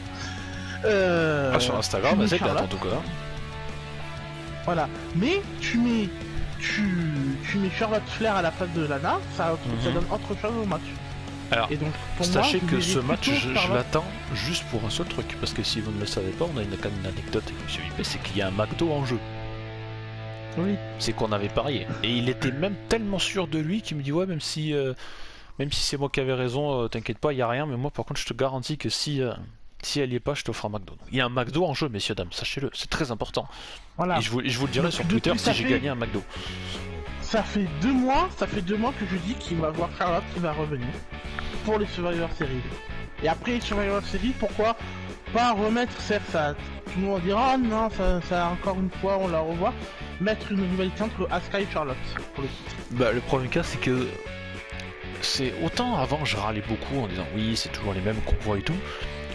Sur Instagram, c'est clair en tout cas. Voilà, mais tu mets Charlotte Flair à la place de Lana, ça donne autre chose au match. Alors, et donc, sachez que ce match, je l'attends juste pour un seul truc, parce que si vous ne le savez pas, on a une anecdote avec M. Vipé, c'est qu'il y a un McDo en jeu. Oui. C'est qu'on avait parié. Et il était même tellement sûr de lui qu'il me dit ouais, même si c'est moi qui avais raison, t'inquiète pas, il y a rien, mais moi par contre je te garantis que si elle y est pas, je t'offre un McDo. Il y a un McDo en jeu, messieurs dames, sachez-le, c'est très important. Voilà. Et je vous le dirai sur Twitter si j'ai gagné un McDo. Ça fait 2 mois que je dis qu'il va voir Charlotte qui va revenir pour les Survivor Series. Et après Survivor Series, pourquoi pas remettre ça, tout le monde dira oh non, ça encore une fois on la revoit, mettre une rivalité entre Asuka et Charlotte pour le titre. Bah le premier cas c'est que c'est autant avant je râlais beaucoup en disant oui c'est toujours les mêmes qu'on voit et tout,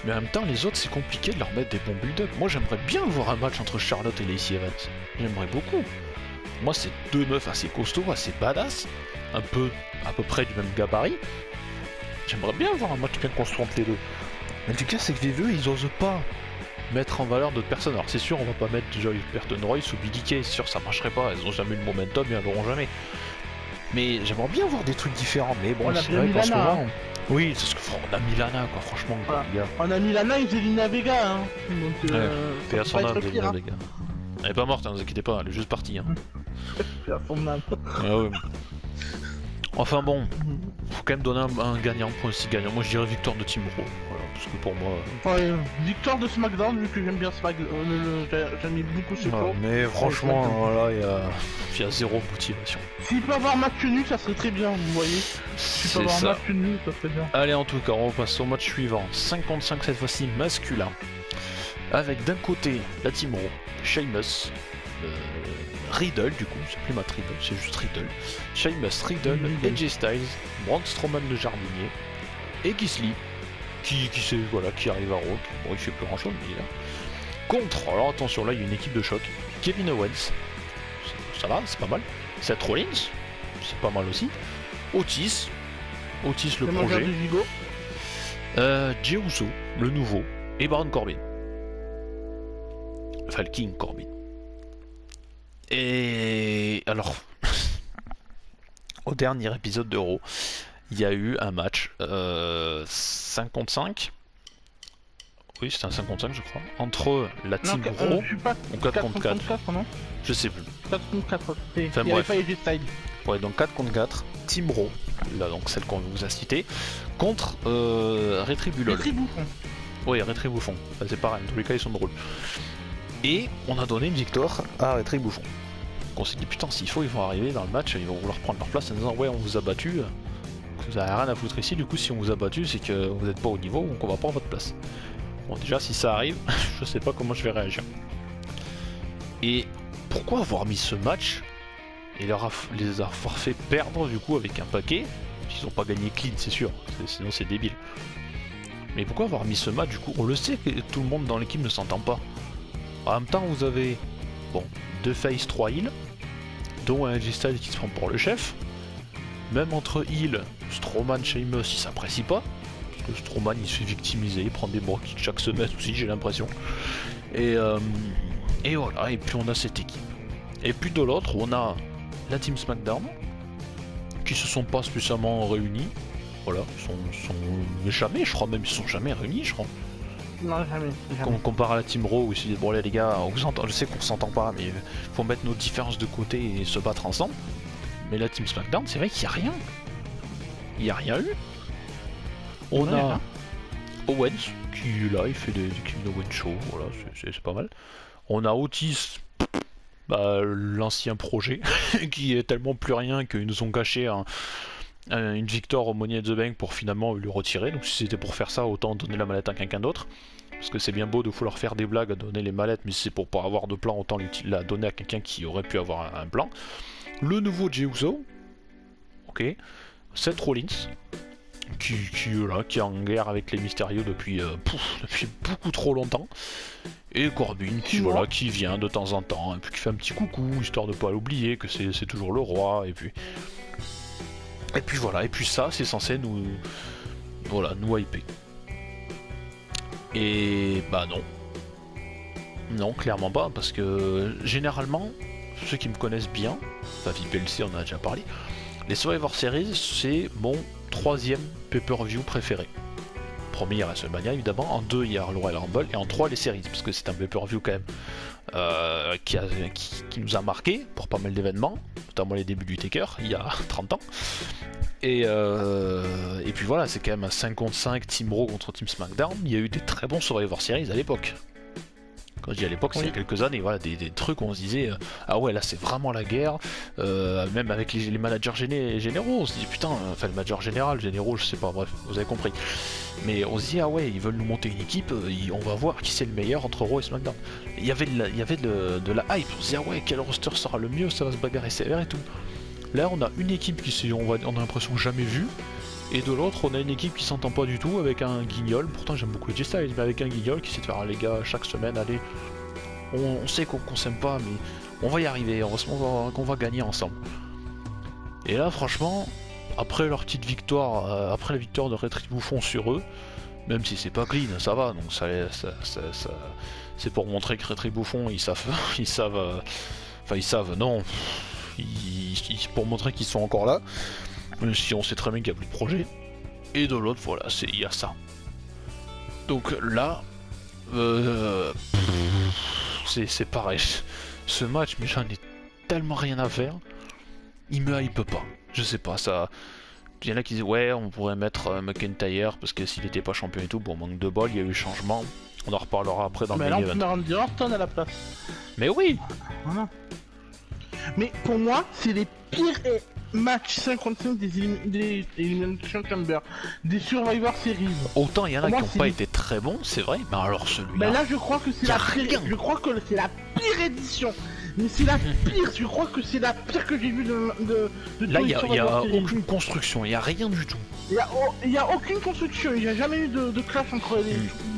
mais en même temps les autres c'est compliqué de leur mettre des bons build-up. Moi j'aimerais bien voir un match entre Charlotte et Lacey Evans, j'aimerais beaucoup. Moi c'est deux meufs assez costauds, assez badass, à peu près du même gabarit. J'aimerais bien voir un match bien construit entre les deux. Mais le cas c'est que les deux ils osent pas mettre en valeur d'autres personnes. Alors c'est sûr on va pas mettre Joy Burton Royce ou Billie Kay, c'est sûr ça marcherait pas, elles ont jamais eu le momentum et elles l'auront jamais. Mais j'aimerais bien voir des trucs différents, mais bon c'est vrai qu'en ce moment... Oui, c'est ce qu'on a mis Lana quoi, franchement voilà. Les gars. On a mis Lana et Zelina Vega hein. Donc paix à son âme Zelina Vega. Elle est pas morte, hein, ne vous inquiétez pas, elle est juste partie hein. Paix à son âme. Ah ouais. Enfin bon, faut quand même donner un gagnant pour un 6 gagnant. Moi je dirais victoire de Team Raw, voilà, parce que pour moi... Ouais, victoire de SmackDown, vu que j'aime bien SmackDown, j'aime beaucoup ce voilà, mais franchement, voilà, il y a zéro motivation. S'il peut avoir match nul, ça serait très bien, vous voyez. S'il peut avoir match nul, ça serait bien. Allez, en tout cas, on passe au match suivant. 55 cette fois-ci masculin. Avec d'un côté la Team Raw, Sheamus, Riddle du coup, c'est plus Matt Riddle, c'est juste Riddle. Sheamus, Riddle, AJ Styles, Braun Strowman le jardinier, et Gisli, qui arrive à Raw. Bon, il fait plus grand chose, mais il est là. Contre, alors attention, là il y a une équipe de choc. Kevin Owens, ça va, c'est pas mal. Seth Rollins, c'est pas mal aussi. Otis le projet. Jey Uso, le nouveau, et Baron Corbin. Enfin, le King Corbin. Et alors, au dernier épisode de Raw, il y a eu un match 55. Oui, c'était un 55 je crois. Entre la Team Raw ou 4 contre 4. Non je sais plus. 4 contre 4. Enfin, il bref. Avait pas ouais, donc 4 contre 4. Team Raw, là donc celle qu'on vous a citée, contre Retribulol. Oui, Retribouffon. Enfin, c'est pareil, en tous les cas ils sont drôles. Et on a donné une victoire à Retribouffon. On s'est dit putain s'il faut ils vont arriver dans le match, ils vont vouloir prendre leur place en disant ouais on vous a battu, vous avez rien à foutre ici, du coup si on vous a battu c'est que vous n'êtes pas au niveau donc on va prendre votre place. Bon déjà si ça arrive, je sais pas comment je vais réagir. Et pourquoi avoir mis ce match et les avoir fait perdre du coup avec un paquet, ils ont pas gagné clean c'est sûr, sinon c'est débile. Mais pourquoi avoir mis ce match du coup, on le sait que tout le monde dans l'équipe ne s'entend pas. En même temps vous avez, bon, 2 face, 3 heals, dont un AJ Styles qui se prend pour le chef. Même entre heals, Strowman, Sheamus, il s'apprécie pas. Parce que Strowman il se fait victimiser, il prend des bras chaque semaine aussi, j'ai l'impression. Et voilà, et puis on a cette équipe. Et puis de l'autre, on a la Team SmackDown, qui se sont pas spécialement réunis. Voilà, jamais, je crois même, ils sont jamais réunis, je crois. Non, jamais. Quand on compare à la Team Raw où ils se disent bon là les gars, je sais qu'on s'entend pas, mais faut mettre nos différences de côté et se battre ensemble. Mais la Team SmackDown, c'est vrai qu'il y a rien. Il y a rien eu. On a Owens qui est là, il fait du Kevin Owens Show, voilà, c'est pas mal. On a Otis, l'ancien projet, qui est tellement plus rien qu'ils nous ont caché une victoire au Money in the Bank pour finalement lui retirer. Donc si c'était pour faire ça, autant donner la mallette à quelqu'un d'autre. Parce que c'est bien beau de vouloir faire des blagues à donner les mallettes, mais si c'est pour pas avoir de plan, autant la donner à quelqu'un qui aurait pu avoir un plan. Le nouveau Jey Uso, ok. Seth Rollins, qui est en guerre avec les mystérieux depuis beaucoup trop longtemps. Et Corbin qui vient de temps en temps, et puis qui fait un petit coucou, histoire de pas l'oublier, que c'est toujours le roi, et puis voilà, et puis ça c'est censé nous hyper. Et bah non, clairement pas, parce que généralement, ceux qui me connaissent bien, enfin VPLC on en a déjà parlé, les Survivor Series c'est mon 3e pay-per-view préféré. Premier, il y a WrestleMania évidemment, en 2 il y a le Royal Rumble, et en 3 les séries, parce que c'est un pay-per-view quand même qui nous a marqué pour pas mal d'événements, notamment les débuts du Taker il y a 30 ans. Et puis voilà, c'est quand même un 5 contre 5 Team Raw contre Team SmackDown. Il y a eu des très bons Survivor Series à l'époque. Quand je dis à l'époque, c'est il y a quelques années, voilà, des trucs où on se disait ah ouais, là c'est vraiment la guerre. Même avec les managers généraux, on se dit putain, enfin le manager généraux, je sais pas, bref, vous avez compris. Mais on se dit ah ouais, ils veulent nous monter une équipe, on va voir qui c'est le meilleur entre Raw et SmackDown. Il y avait de la hype, on se dit ah ouais, quel roster sera le mieux, ça va se bagarrer sévère et tout. Là on a une équipe qui on a l'impression jamais vue. Et de l'autre, on a une équipe qui s'entend pas du tout avec un guignol. Pourtant, j'aime beaucoup les Styles, mais avec un guignol qui sait de faire ah, les gars, chaque semaine, allez, on sait qu'on s'aime pas, mais on va y arriver, qu'on va gagner ensemble. Et là, franchement, après leur petite victoire, après la victoire de Rétribouffon sur eux, même si c'est pas clean, ça va, donc ça c'est pour montrer que Rétribouffon, ils savent, non, pour montrer qu'ils sont encore là. Même si on sait très bien qu'il n'y a plus de projet. Et de l'autre, voilà, il y a ça. Donc là, c'est pareil. Ce match, mais j'en ai tellement rien à faire. Il me hype pas. Je sais pas, ça. Il y en a qui disent ouais, on pourrait mettre McIntyre parce que s'il était pas champion et tout, bon, manque de bol, il y a eu changement. On en reparlera après dans le main event. Mais là, on peut Orton à la place. Mais oui. Voilà. Mais pour moi, c'est les pires matchs 55 des Elimination Chamber, des Survivor Series. Autant il y en a qui n'ont pas été très bons, c'est vrai, mais alors celui-là. Mais là, je crois que c'est la pire édition. Mais c'est la pire, je crois que c'est la pire que j'ai vue de là, il n'y a aucune construction, il n'y a rien du tout. Il y a aucune construction, il n'y a jamais eu de clash entre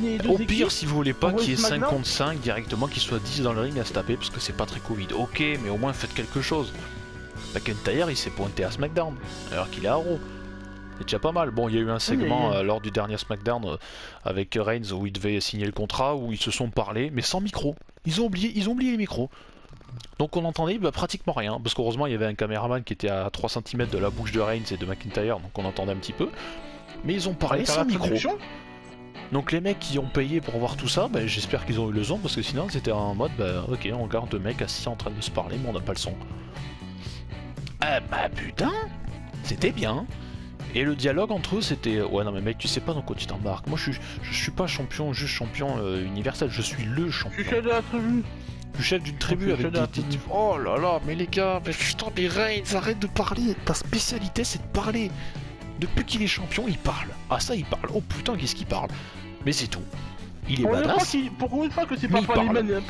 les deux Au équipes. pire, si vous voulez pas qu'il y ait 5 contre 5 directement, qu'il soit 10 dans le ring à se taper, parce que c'est pas très Covid. Ok, mais au moins faites quelque chose. McIntyre, il s'est pointé à SmackDown, alors qu'il est à Raw. C'est déjà pas mal. Bon, il y a eu un segment lors du dernier SmackDown avec Reigns où il devait signer le contrat, où ils se sont parlé, mais sans micro. Ils ont oublié les micros. Donc on entendait pratiquement rien, parce qu'heureusement il y avait un caméraman qui était à 3 cm de la bouche de Reigns et de McIntyre, donc on entendait un petit peu. Mais ils ont parlé sans micro. Donc les mecs qui ont payé pour voir tout ça, j'espère qu'ils ont eu le son, parce que sinon c'était en mode ok, on regarde deux mecs assis en train de se parler, mais on n'a pas le son. Putain, c'était bien. Et le dialogue entre eux c'était ouais non mais mec tu sais pas dans quoi tu t'embarques. Moi je suis pas champion, juste champion universel, je suis le champion. Je suis chef de la tribu. Je suis chef d'une tribu avec des... Oh là là, mais les gars, mais putain mais Reigns, arrête de parler. Ta spécialité c'est de parler. Depuis qu'il est champion, il parle. Ah ça il parle. Oh putain qu'est-ce qu'il parle. Mais c'est tout. Il est badass. Pour une fois que c'est pas Paul Heyman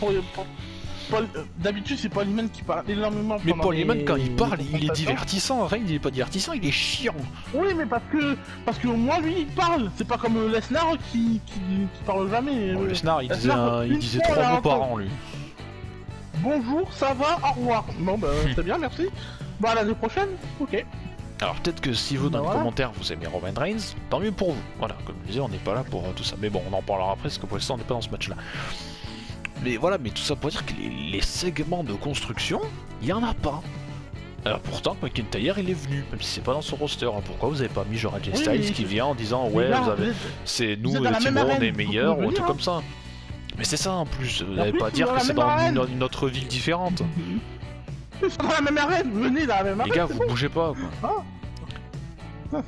d'habitude c'est Paul Heyman qui parle énormément. Mais Paul Heyman quand il parle, il est divertissant. Reigns il est pas divertissant, il est chiant. Oui mais parce que moi lui il parle. C'est pas comme Lesnar qui parle jamais. Lesnar il disait 3 mots par an lui. Bonjour, ça va, au revoir. Bon c'est bien, merci. Bah à l'année prochaine, ok. Alors peut-être que si vous dans les commentaires vous aimez Roman Reigns, tant mieux pour vous. Voilà, comme je disais, on n'est pas là pour tout ça. Mais bon, on en parlera après parce que pour l'instant on n'est pas dans ce match-là. Mais voilà, mais tout ça pour dire que les segments de construction, il y en a pas. Alors pourtant, McIntyre il est venu, même si c'est pas dans son roster. Hein. Pourquoi vous avez pas mis genre AJ Oui, Styles mais- qui vient en disant Les ouais, gars, vous avez, vous êtes- c'est vous nous êtes dans la Team même Raw, on arène, est vous meilleurs pouvez ou un truc venir, comme ça. Mais c'est ça en plus. Vous En n'avez plus, pas à ils dire sont que dans c'est la dans même arène. une autre ville différente. Ils sont dans la même arène, venez dans la même Les arène. gars, vous bougez pas quoi.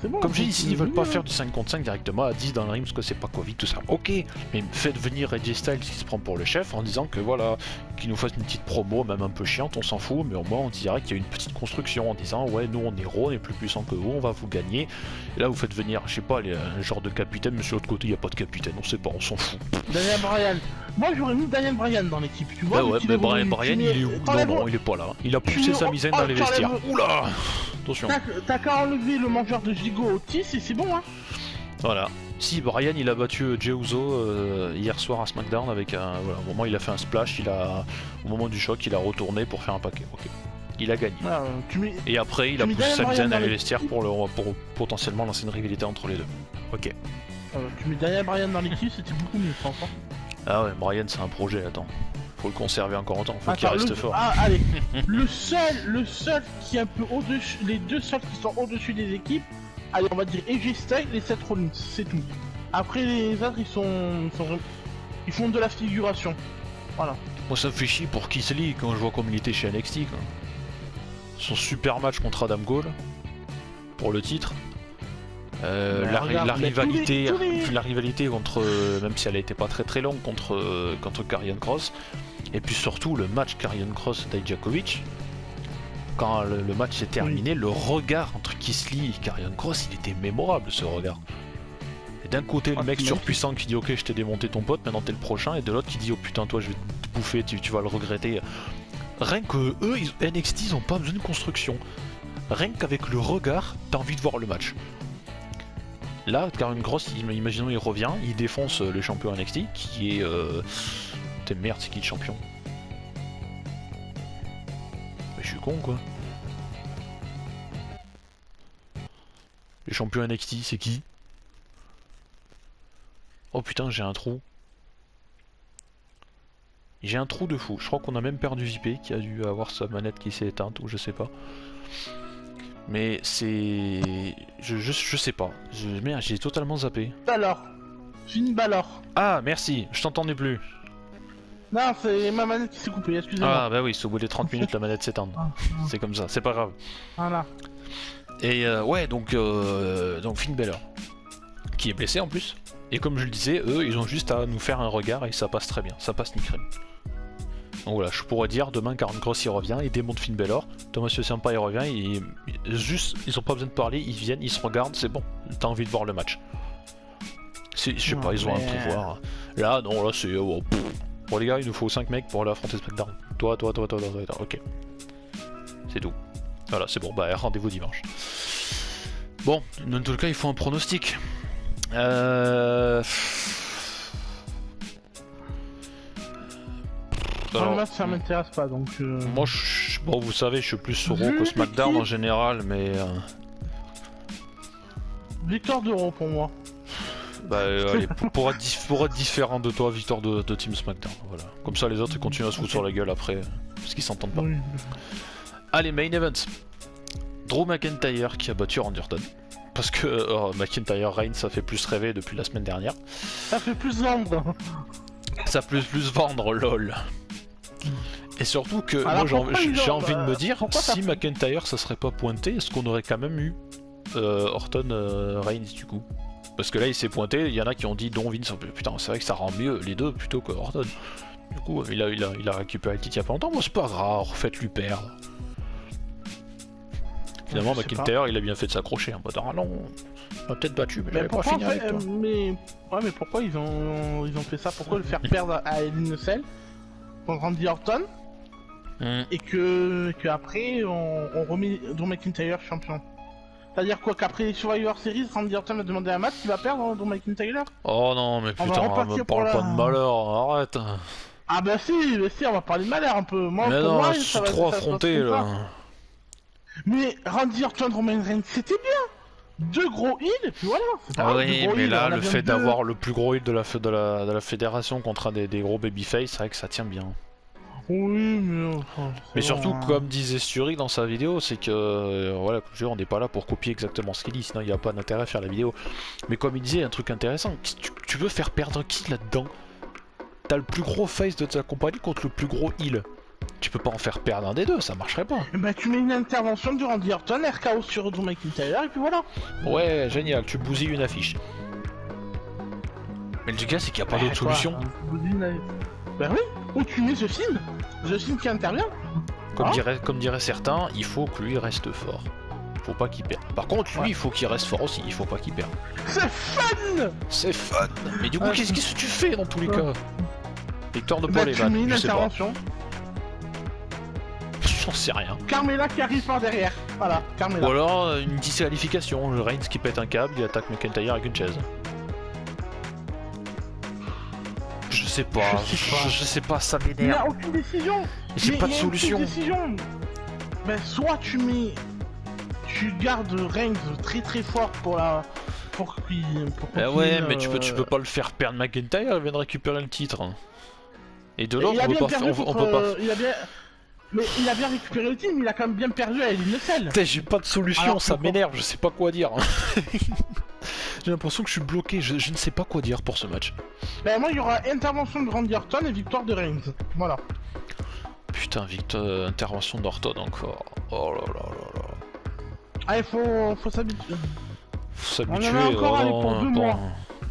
C'est bon. Comme j'ai dit, vous s'ils veulent pouvez pas venir. faire du 5 contre 5 directement à 10 dans le ring parce que c'est pas Covid, tout ça, ok, mais faites venir AJ Styles qui se prend pour le chef en disant que voilà, qu'il nous fasse une petite promo, même un peu chiante, on s'en fout, mais au moins on dira qu'il y a une petite construction en disant ouais, nous on est Raw, on est plus puissant que vous, on va vous gagner. Et là vous faites venir, je sais pas, un genre de capitaine, mais sur l'autre côté il n'y a pas de capitaine, on sait pas, on s'en fout. Daniel Bryan. Moi j'aurais mis Daniel Bryan dans l'équipe, tu vois. Bah ouais, vu qu'il mais évolue. Brian il est où? Non, il est pas là. Il a poussé sa misaine dans les vestiaires. Oula! Attention. T'as qu'à enlever le mangeur de gigot Otis et c'est bon, hein. Voilà. Si Brian il a battu Jey Uso hier soir à SmackDown avec un. Voilà, au moment il a fait un splash, au moment du choc, il a retourné pour faire un paquet. Ok. Il a gagné. Voilà, Et après il a tu mets poussé sa Daniel misaine Bryan dans les dans vestiaires pour potentiellement lancer une rivalité entre les deux. Ok. tu mets Daniel Bryan dans l'équipe, c'était beaucoup mieux, je pense. Hein. Ah ouais, Brian c'est un projet, attends. Faut le conserver encore longtemps, faut qu'il Attends, reste fort. Ah, allez. le seul qui est un peu au-dessus, les deux seuls qui sont au-dessus des équipes, allez, on va dire AJ Styles et Seth Rollins, c'est tout. Après les autres, ils font de la figuration. Voilà. Moi ça me fait chier pour Keith Lee quand je vois comme il était chez NXT quoi. Son super match contre Adam Cole pour le titre. La rivalité, la rivalité contre, même si elle a été pas très très longue contre Karrion Kross, et puis surtout le match Karrion Kross Dijakovic. Quand le match s'est terminé, le regard entre Keith Lee et Karrion Kross, il était mémorable ce regard. Et d'un côté le mec surpuissant qui dit ok je t'ai démonté ton pote, maintenant t'es le prochain, et de l'autre qui dit oh putain toi je vais te bouffer, tu vas le regretter. Rien que eux, NXT ils ont pas besoin de construction. Rien qu'avec le regard, t'as envie de voir le match. Là, Karrion Kross, imaginons il revient, il défonce le champion NXT qui est... T'es merde, c'est qui le champion? Mais je suis con quoi. Le champion NXT, c'est qui? Oh putain, j'ai un trou. J'ai un trou de fou. Je crois qu'on a même perdu JP qui a dû avoir sa manette qui s'est éteinte ou je sais pas. Mais c'est... Je sais pas. Merde, j'ai totalement zappé. Alors, Finn Balor. Ah, merci, je t'entendais plus. Non, c'est ma manette qui s'est coupée, excusez-moi. Ah bah oui, au bout des 30 minutes la manette s'éteint. C'est comme ça, c'est pas grave. Voilà. Et ouais, donc Finn Balor, qui est blessé en plus. Et comme je le disais, eux, ils ont juste à nous faire un regard et ça passe très bien, ça passe nickel. Donc voilà, je pourrais dire demain Karrion Kross il revient, il démonte Finn Balor, Thomas Ciampa il revient, juste, ils ont pas besoin de parler, ils viennent, ils se regardent, c'est bon, t'as envie de voir le match. Je sais pas, ils ont un pouvoir. Là, non, là c'est... Bon les gars, il nous faut 5 mecs pour aller affronter SmackDown. Toi, ok. C'est tout. Voilà, c'est bon, bah rendez-vous dimanche. Bon, dans tout le cas, il faut un pronostic. Alors, ça m'intéresse pas, donc... Moi, bon, vous savez, je suis plus sur Raw que SmackDown en général, mais... Victoire de Raw pour moi. Bah allez, pour être différent de toi, victoire de Team SmackDown, voilà. Comme ça les autres ils continuent à se foutre sur la gueule après, parce qu'ils s'entendent pas. Oui. Allez, main event. Drew McIntyre qui a battu Randy Orton. Parce que McIntyre Reigns ça fait plus rêver depuis la semaine dernière. Ça fait plus vendre. Ça peut plus vendre, lol. Et surtout que alors, moi j'ai envie de me dire, si ça... McIntyre ça serait pas pointé, est-ce qu'on aurait quand même eu Orton Reigns du coup? Parce que là il s'est pointé, il y en a qui ont dit Don Vince, putain c'est vrai que ça rend mieux les deux plutôt que Orton. Du coup il a récupéré le titre il y a pas longtemps, moi c'est pas grave, faites-lui perdre. Finalement McIntyre il a bien fait de s'accrocher en mode ah non, on m'a peut-être battu mais j'avais pas fini avec toi. Mais pourquoi ils ont fait ça? Pourquoi le faire perdre à Hell Cell contre Randy Orton et que après on remet Drew McIntyre champion? C'est-à-dire quoi, qu'après les Survivor Series, Randy Orton va demander un match qui va perdre Drew McIntyre? Oh non mais putain, me parle pas de malheur, arrête. Ah bah si, on va parler de malheur un peu. Moi, mais pour non, moi, je suis trop affronté là. Mais Randy Orton, Roman Reigns, c'était bien. Deux gros heals, et puis voilà. Ah oui, mais là, le fait d'avoir le plus gros heal de la fédération contre un des gros babyface, c'est vrai que ça tient bien. Oui, mais enfin, Mais c'est surtout, bon, hein. comme disait Sturik dans sa vidéo, c'est que voilà, je veux dire, on n'est pas là pour copier exactement ce qu'il dit, sinon il n'y a pas d'intérêt à faire la vidéo. Mais comme il disait, un truc intéressant, tu veux faire perdre qui là-dedans? T'as le plus gros face de ta compagnie contre le plus gros heal. Tu peux pas en faire perdre un des deux, ça marcherait pas. Eh ben, tu mets une intervention de Randy Orton, RKO sur Drew McIntyre, et puis voilà. Ouais, génial, tu bousilles une affiche. Mais le gars, c'est qu'il n'y a pas d'autre Quoi, solution. Ben oui, ou tu mets The Fiend. The Fiend qui intervient. Comme, Ah. comme diraient certains, il faut que lui reste fort. Faut pas qu'il perde. Par contre, lui, Ouais. il faut qu'il reste fort aussi, il faut pas qu'il perde. C'est fun. C'est fun. Mais du coup, Ouais. qu'est-ce que tu fais dans tous les Ouais. cas? Victoire de Ben, Paul tu mets Heyman, une je sais pas. intervention. J'en sais rien. Carmella qui arrive par derrière. Voilà, Carmella. Ou alors une disqualification, le Reigns qui pète un câble, il attaque McIntyre avec une chaise. Je sais pas, je sais pas, ça Il n'y m'énerve. a aucune décision. J'ai Mais pas de il y a aucune solution. décision. Ben, soit tu mets. Tu gardes Reigns très très fort pour la. Pour qu'il. Bah ouais, mais tu peux pas le faire perdre McIntyre, il vient de récupérer le titre. Et de l'autre, Il a on peut bien pas perdu faire. On contre, peut pas. il a bien. Mais il a bien récupéré le team, il a quand même bien perdu à Elie Nessel. Putain, j'ai pas de solution, Alors, ça pourquoi m'énerve, je sais pas quoi dire. J'ai l'impression que je suis bloqué, je ne sais pas quoi dire pour ce match. Ben moi il y aura intervention de Randy Orton et victoire de Reigns. Voilà. Putain, Victor, intervention d'Orton encore. Oh là là là là. Ah il faut s'habituer. Faut On en a s'habituer. encore, allez, Oh pour non, 2 mois.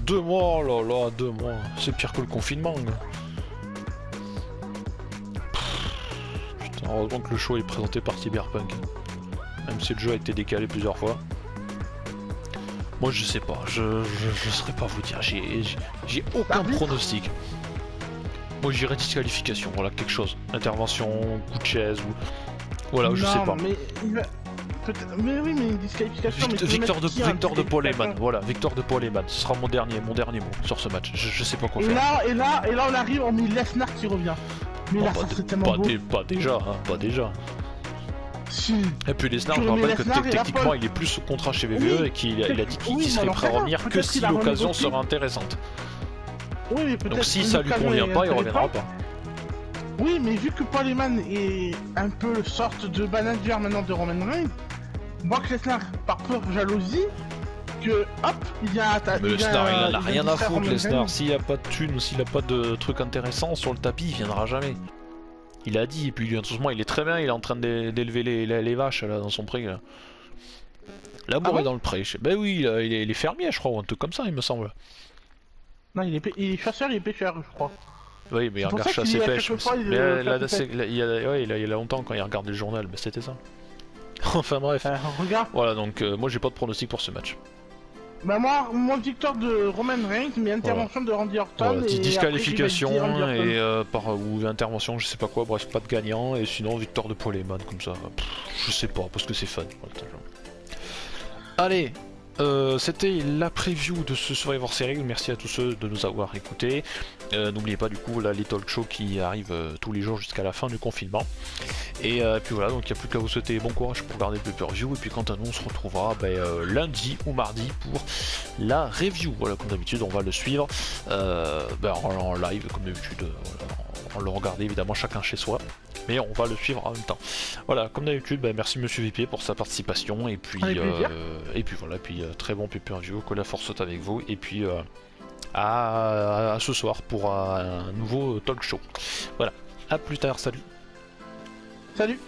2 mois, oh là là, 2 mois. C'est pire que le confinement. Gars. Putain, heureusement que le show est présenté par Cyberpunk. Même si le jeu a été décalé plusieurs fois. Moi je sais pas, je saurais pas vous dire, j'ai aucun L'arbitre pronostic. Moi j'irais disqualification, voilà quelque chose. Intervention, coup de chaise ou. Voilà, je sais pas. Mais il va. Mais oui, mais une disqualification. Mais tu veux Victor mettre qui en de Paul Heyman, disqualification voilà, Victor de Paul Heyman, ce sera mon dernier mot sur ce match. Je sais pas quoi faire. Et là on arrive, on met Lesnar qui revient. Mais Bon, là ça c'est tellement beau. pas déjà, hein, pas déjà. Si. Et puis Lesnar, Tu je remets rappelle que Lesnar et la techniquement Paul. il est plus sous contrat chez WWE Oui. et qu'il a dit qu'il Oui, mais serait alors, prêt à ça va, revenir que peut-être si qu'il a l'occasion renégocié. sera intéressante. Oui, mais peut-être. Donc si ça lui convient pas, il reviendra pas. Oui, mais vu que Paul Heyman est un peu sorte de manager maintenant de Roman Reigns, Brock Lesnar, par peur jalousie, que hop, il vient à Mais Lesnar, il en a rien à distraire foutre, Roman Lesnar. Reigns. S'il a pas de thunes ou s'il a pas de trucs intéressants sur le tapis, il viendra jamais. Il a dit, et puis lui, en ce moment, il est très bien, il est en train d'élever les vaches là dans son pré. Là. L'amour Ah bon est dans le pré. Ben oui, il est fermier, je crois, ou un truc comme ça, il me semble. Non, il est chasseur, il est pêcheur, je crois. Oui, mais il C'est pour regarde ça chasse qu'il et y a pêche. quelques fois, il Mais là, chasse et il y a, ouais, il y a longtemps, quand il regarde le journal, mais c'était ça. Enfin bref. Regarde. Voilà, donc moi j'ai pas de pronostic pour ce match. Bah moi, mon victoire de Roman Reigns, mais intervention de Randy Orton Voilà, et disqualification après, je vais dire Randy Orton. ou intervention, je sais pas quoi, bref, pas de gagnant, et sinon victoire de Paul Heyman, comme ça. Je sais pas, parce que c'est fun. Allez, c'était la preview de ce Survivor Series. Merci à tous ceux de nous avoir écoutés. N'oubliez pas du coup les talk shows qui arrivent tous les jours jusqu'à la fin du confinement. Et puis voilà, donc il n'y a plus qu'à vous souhaiter bon courage pour regarder le pay-per-view. Et puis quant à nous, on se retrouvera lundi ou mardi pour la review. Voilà, comme d'habitude, on va le suivre en live, comme d'habitude. On le regarde évidemment chacun chez soi. Mais on va le suivre en même temps. Voilà, comme d'habitude, merci Monsieur VP pour sa participation. Et puis voilà, très bon pay-per-view, que la force soit avec vous. Et puis à ce soir pour un nouveau talk show. Voilà, à plus tard, salut. Salut.